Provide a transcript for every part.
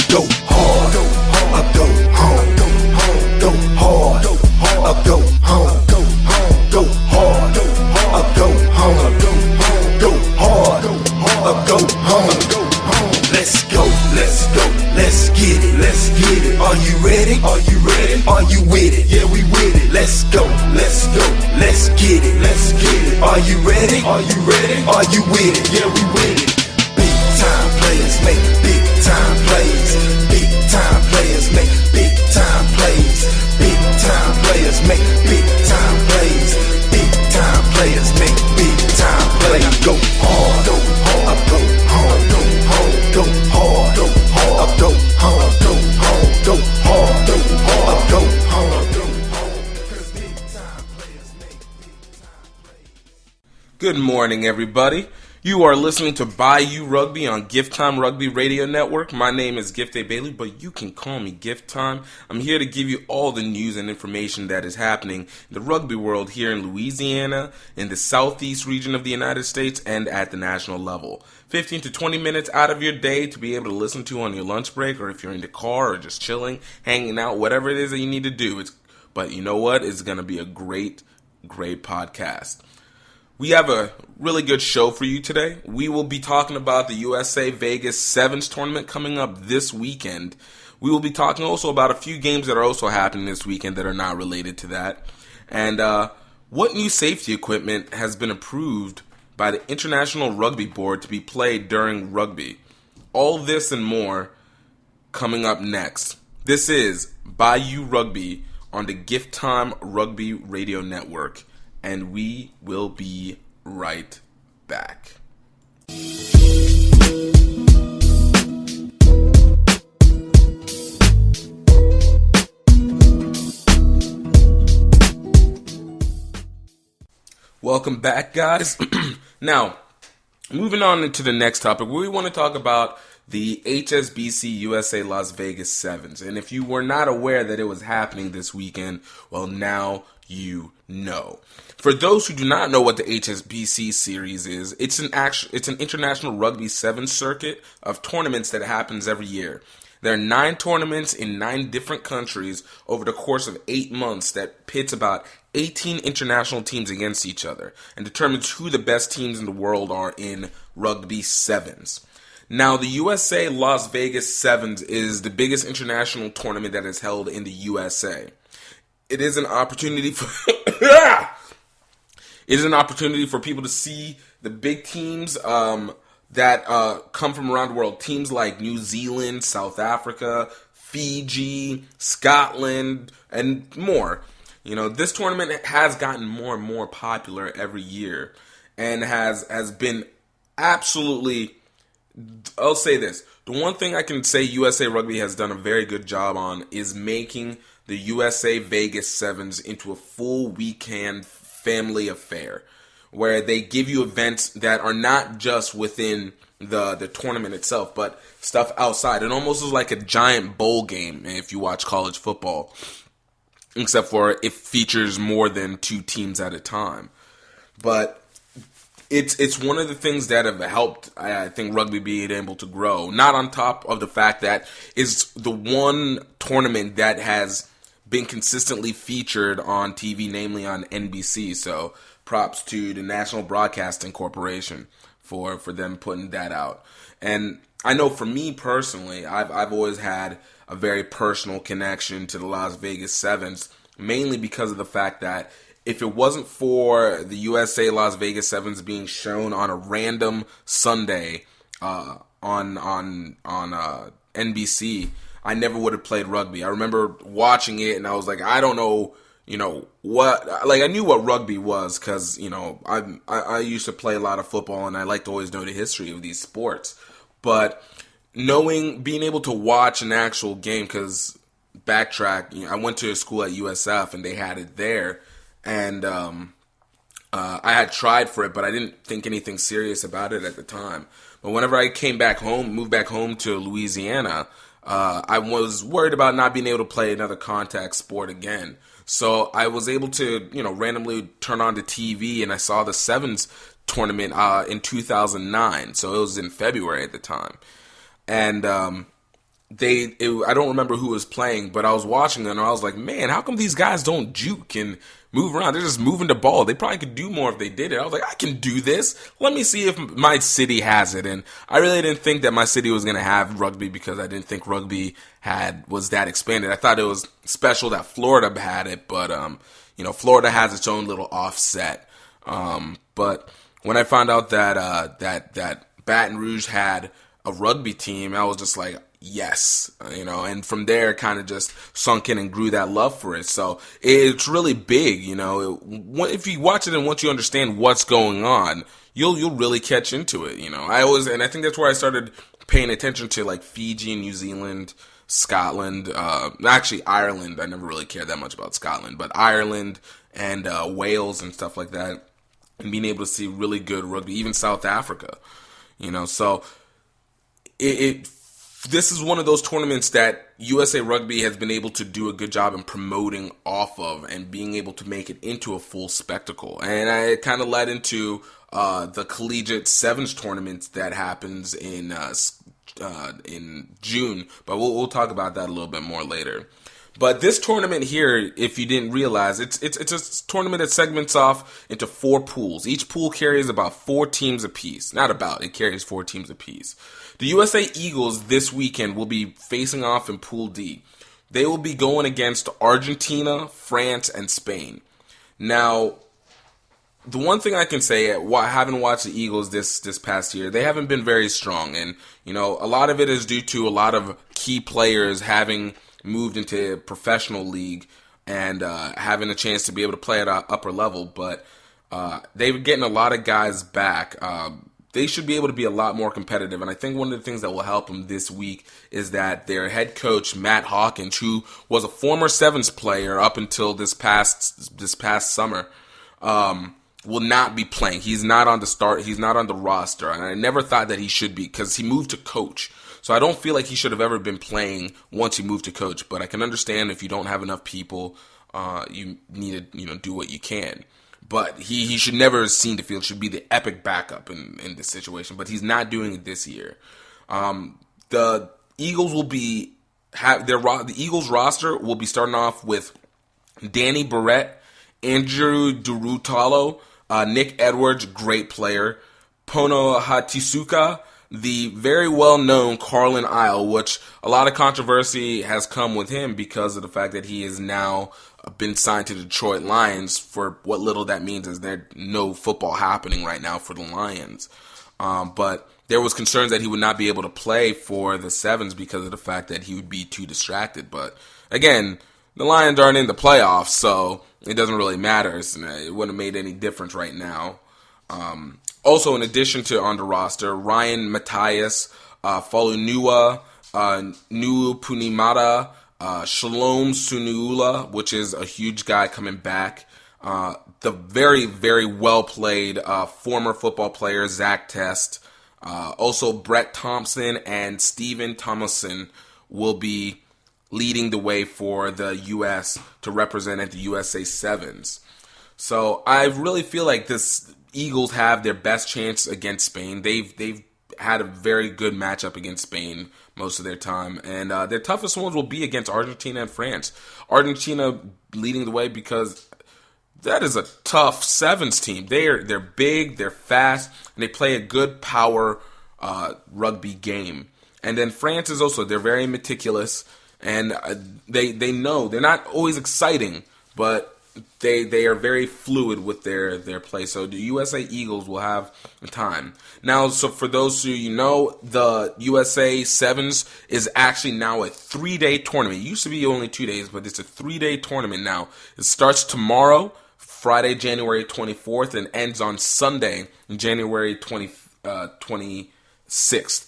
Go hard, up, go home, go hard, up, go home, go hard, up, go home, go hard, up, go home. Let's go, let's get it, Are you ready? Are you with it? Yeah, we with it. Let's go, let's get it, Are you ready? Are you with it? Yeah, we with it. Big time players make big time plays. Big time players make big time plays. Big time players make big time plays. Big time players make big time plays. Go hard, up, go home, go hard, up, go home, go hard, up, go home. Good morning, everybody. You are listening to Bayou Rugby on Gift Time Rugby Radio Network. My name is Gift Bailey, but you can call me Gift Time. I'm here to give you all the news and information that is happening in the rugby world here in Louisiana, in the southeast region of the United States, and at the national level. 15 to 20 minutes out of your day to be able to listen to on your lunch break, or if you're in the car or just chilling, hanging out, whatever it is that you need to do. But you know what? It's going to be a great podcast. We have a really good show for you today. We will be talking about the USA Vegas Sevens tournament coming up this weekend. We will be talking also about a few games that are also happening this weekend that are not related to that. And what new safety equipment has been approved by the International Rugby Board to be played during rugby. All this and more coming up next. This is Bayou Rugby on the Gift Time Rugby Radio Network. And we will be right back. Welcome back, guys. Now, moving on into the next topic, we want to talk about the HSBC USA Las Vegas Sevens. And if you were not aware that it was happening this weekend, well, now you know. For those who do not know what the HSBC series is, it's an international rugby sevens circuit of tournaments that happens every year. There are 9 tournaments in 9 different countries over the course of 8 months that pits about 18 international teams against each other and determines who the best teams in the world are in rugby sevens. Now, the USA Las Vegas Sevens is the biggest international tournament that is held in the USA. It is an opportunity for people to see the big teams that come from around the world. Teams like New Zealand, South Africa, Fiji, Scotland, and more. You know, this tournament has gotten more and more popular every year and has been absolutely, I'll say this. The one thing I can say USA Rugby has done a very good job on is making the USA Vegas Sevens into a full weekend family affair, where they give you events that are not just within the tournament itself, but stuff outside. It almost is like a giant bowl game if you watch college football, except for it features more than 2 teams at a time. But it's one of the things that have helped, I think, rugby being able to grow. Not on top of the fact that it's the one tournament that has been consistently featured on TV, namely on NBC. So props to the National Broadcasting Corporation for them putting that out. And I know for me personally, I've always had a very personal connection to the Las Vegas Sevens, mainly because of the fact that if it wasn't for the USA Las Vegas Sevens being shown on a random Sunday on NBC, I never would have played rugby. I remember watching it and I was like, I don't know, what, like I knew what rugby was because, I used to play a lot of football and I like to always know the history of these sports. But being able to watch an actual game, because backtrack, I went to a school at USF and they had it there. And I had tried for it, but I didn't think anything serious about it at the time. But whenever I moved back home to Louisiana, I was worried about not being able to play another contact sport again. So I was able to, randomly turn on the TV and I saw the Sevens tournament in 2009. So it was in February at the time. And I don't remember who was playing, but I was watching them and I was like, man, how come these guys don't juke and move around? They're just moving the ball. They probably could do more if they did it. I was like, I can do this. Let me see if my city has it. And I really didn't think that my city was going to have rugby because I didn't think rugby was that expanded. I thought it was special that Florida had it, but Florida has its own little offset. But when I found out that Baton Rouge had a rugby team, I was just like, yes, and from there kind of just sunk in and grew that love for it. So it's really big, if you watch it and once you understand what's going on, you'll really catch into it, I think that's where I started paying attention to like Fiji, New Zealand, Scotland, actually Ireland. I never really cared that much about Scotland, but Ireland and Wales and stuff like that, and being able to see really good rugby, even South Africa, so this is one of those tournaments that USA Rugby has been able to do a good job in promoting off of and being able to make it into a full spectacle. And it kind of led into the collegiate sevens tournament that happens in June, but we'll talk about that a little bit more later. But this tournament here, if you didn't realize, it's a tournament that segments off into 4 pools. Each pool carries about 4 teams apiece. It carries 4 teams apiece. The USA Eagles this weekend will be facing off in Pool D. They will be going against Argentina, France, and Spain. Now, the one thing I can say, having watched the Eagles this past year, they haven't been very strong. And, a lot of it is due to a lot of key players having moved into professional league and having a chance to be able to play at an upper level. But they're getting a lot of guys back. They should be able to be a lot more competitive. And I think one of the things that will help them this week is that their head coach, Matt Hawkins, who was a former Sevens player up until this past summer, will not be playing. He's not on the roster. And I never thought that he should be because he moved to coach. So I don't feel like he should have ever been playing once he moved to coach. But I can understand if you don't have enough people, you need to do what you can. But he should never have seen the field. Should be the epic backup in this situation. But he's not doing it this year. The Eagles the Eagles roster will be starting off with Danny Barrett, Andrew Durutalo, Nick Edwards, great player, Pono Hatisuka, the very well-known Carlin Isle, which a lot of controversy has come with him because of the fact that he has now been signed to the Detroit Lions. For what little that means is there's no football happening right now for the Lions. But there was concerns that he would not be able to play for the Sevens because of the fact that he would be too distracted. But again, the Lions aren't in the playoffs, so it doesn't really matter. It wouldn't have made any difference right now. Also, in addition to on the roster, Ryan Matthias, Falunua, Nu Punimata, Shalom Sunuula, which is a huge guy coming back. The very, very well-played former football player, Zach Test. Also, Brett Thompson and Steven Thomason will be leading the way for the U.S. to represent at the USA Sevens. So I really feel like this Eagles have their best chance against Spain. They've had a very good matchup against Spain most of their time, and their toughest ones will be against Argentina and France. Argentina leading the way because that is a tough Sevens team. They're big, they're fast, and they play a good power rugby game. And then France is also, they're very meticulous, and they know they're not always exciting, but they are very fluid with their play. So the USA Eagles will have time. Now, so for those who the USA Sevens is actually now a 3-day tournament. It used to be only 2 days, but it's a 3-day tournament now. It starts tomorrow, Friday, January 24th, and ends on Sunday, January 26th.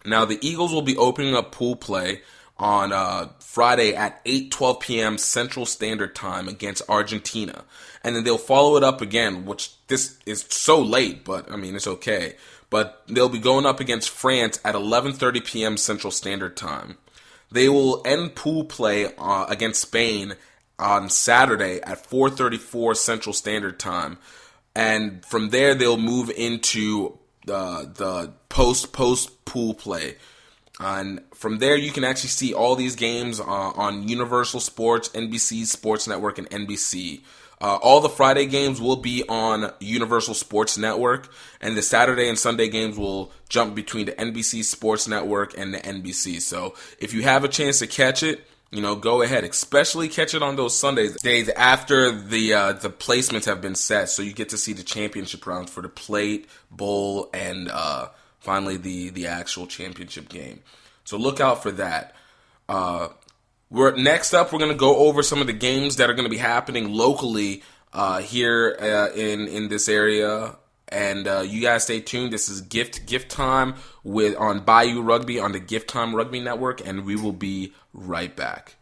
Now, the Eagles will be opening up pool play on Friday at 8:12 p.m. Central Standard Time against Argentina. And then they'll follow it up again, which this is so late, but I mean, it's okay. But they'll be going up against France at 11:30 p.m. Central Standard Time. They will end pool play against Spain on Saturday at 4:34 Central Standard Time. And from there, they'll move into the post pool play. And from there, you can actually see all these games on Universal Sports, NBC Sports Network, and NBC. All the Friday games will be on Universal Sports Network, and the Saturday and Sunday games will jump between the NBC Sports Network and the NBC. So if you have a chance to catch it, go ahead. Especially catch it on those Sundays, days after the placements have been set, so you get to see the championship rounds for the plate, bowl, and finally the actual championship game. So look out for that. Next up, we're going to go over some of the games that are going to be happening locally here in this area. And you guys stay tuned. This is gift time on Bayou Rugby on the Gift Time Rugby Network, and we will be right back.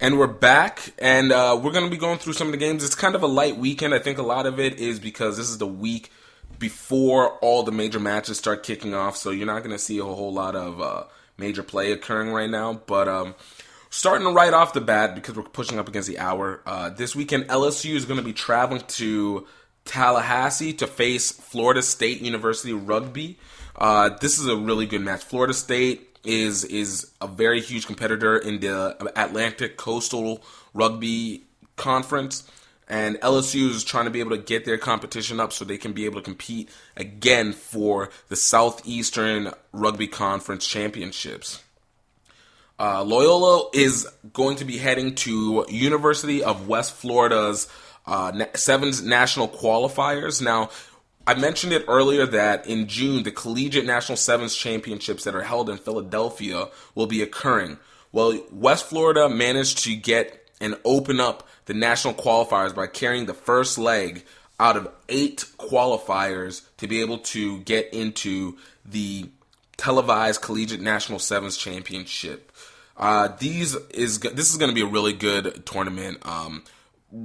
And we're back, and we're going to be going through some of the games. It's kind of a light weekend. I think a lot of it is because this is the week before all the major matches start kicking off, so you're not going to see a whole lot of major play occurring right now. But starting right off the bat, because we're pushing up against the hour, this weekend LSU is going to be traveling to Tallahassee to face Florida State University Rugby. This is a really good match. Florida State is a very huge competitor in the Atlantic Coastal Rugby Conference, and LSU is trying to be able to get their competition up so they can be able to compete again for the Southeastern Rugby Conference Championships. Loyola is going to be heading to University of West Florida's Sevens National Qualifiers. Now, I mentioned it earlier that in June, the Collegiate National Sevens Championships that are held in Philadelphia will be occurring. Well, West Florida managed to get and open up the national qualifiers by carrying the first leg out of 8 qualifiers to be able to get into the televised Collegiate National Sevens Championship. This is going to be a really good tournament.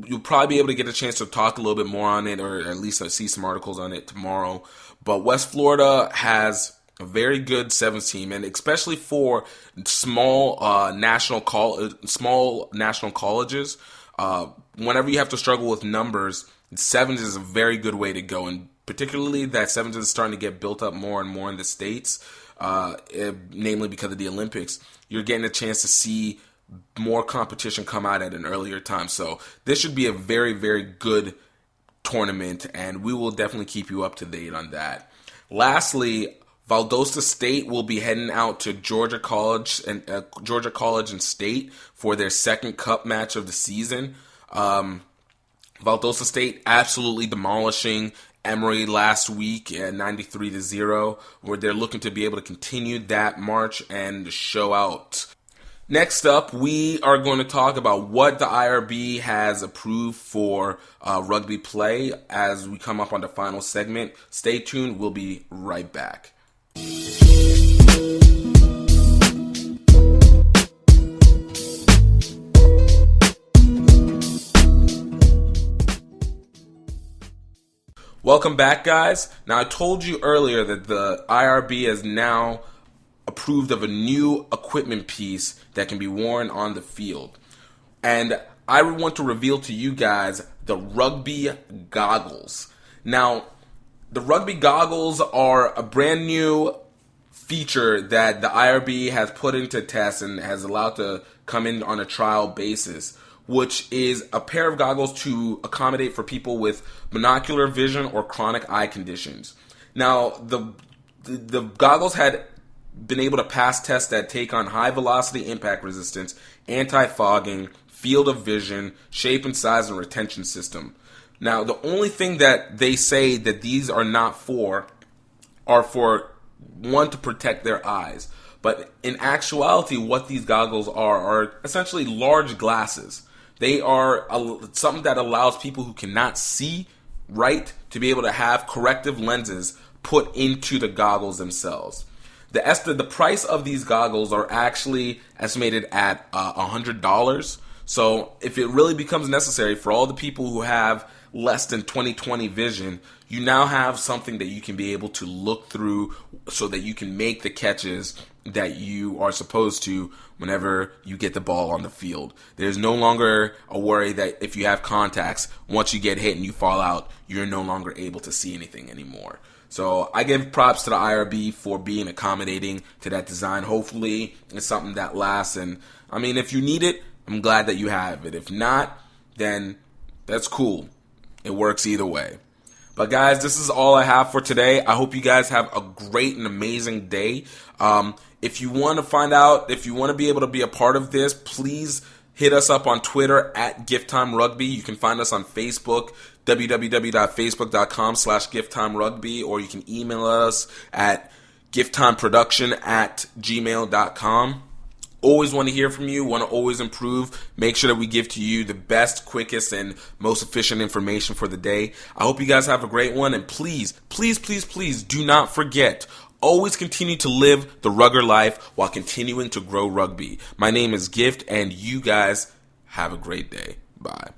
You'll probably be able to get a chance to talk a little bit more on it, or at least see some articles on it tomorrow. But West Florida has a very good sevens team, and especially for small national colleges, whenever you have to struggle with numbers, sevens is a very good way to go, and particularly that sevens is starting to get built up more and more in the States, namely because of the Olympics. You're getting a chance to see more competition come out at an earlier time. So this should be a very, very good tournament, and we will definitely keep you up to date on that. Lastly, Valdosta State will be heading out to Georgia College and State for their second cup match of the season. Valdosta State absolutely demolishing Emory last week at 93-0, where they're looking to be able to continue that march and show out. Next up, we are going to talk about what the IRB has approved for rugby play as we come up on the final segment. Stay tuned. We'll be right back. Welcome back, guys. Now, I told you earlier that the IRB has now approved of a new equipment piece that can be worn on the field. And I want to reveal to you guys the Rugby Goggles. Now, the Rugby Goggles are a brand new feature that the IRB has put into test and has allowed to come in on a trial basis, which is a pair of goggles to accommodate for people with monocular vision or chronic eye conditions. Now, the goggles had been able to pass tests that take on high velocity impact resistance, anti-fogging, field of vision, shape and size, and retention system. Now, the only thing that they say that these are not for are for one, to protect their eyes. But in actuality, what these goggles are essentially large glasses. They are something that allows people who cannot see right to be able to have corrective lenses put into the goggles themselves. The price of these goggles are actually estimated at $100. So if it really becomes necessary for all the people who have less than 20/20 vision, you now have something that you can be able to look through so that you can make the catches that you are supposed to whenever you get the ball on the field. There's no longer a worry that if you have contacts, once you get hit and you fall out, you're no longer able to see anything anymore. So I give props to the IRB for being accommodating to that design. Hopefully it's something that lasts. And I mean, if you need it, I'm glad that you have it. If not, then that's cool. It works either way. But guys, this is all I have for today. I hope you guys have a great and amazing day. If you want to find out, if you want to be able to be a part of this, please hit us up on Twitter at GiftTimeRugby. You can find us on Facebook, www.facebook.com/GiftTimeRugby, or you can email us at gifttimeproduction@gmail.com. Always want to hear from you, want to always improve. Make sure that we give to you the best, quickest, and most efficient information for the day. I hope you guys have a great one, and please, please, please, please do not forget, always continue to live the rugger life while continuing to grow rugby. My name is Gift, and you guys have a great day. Bye.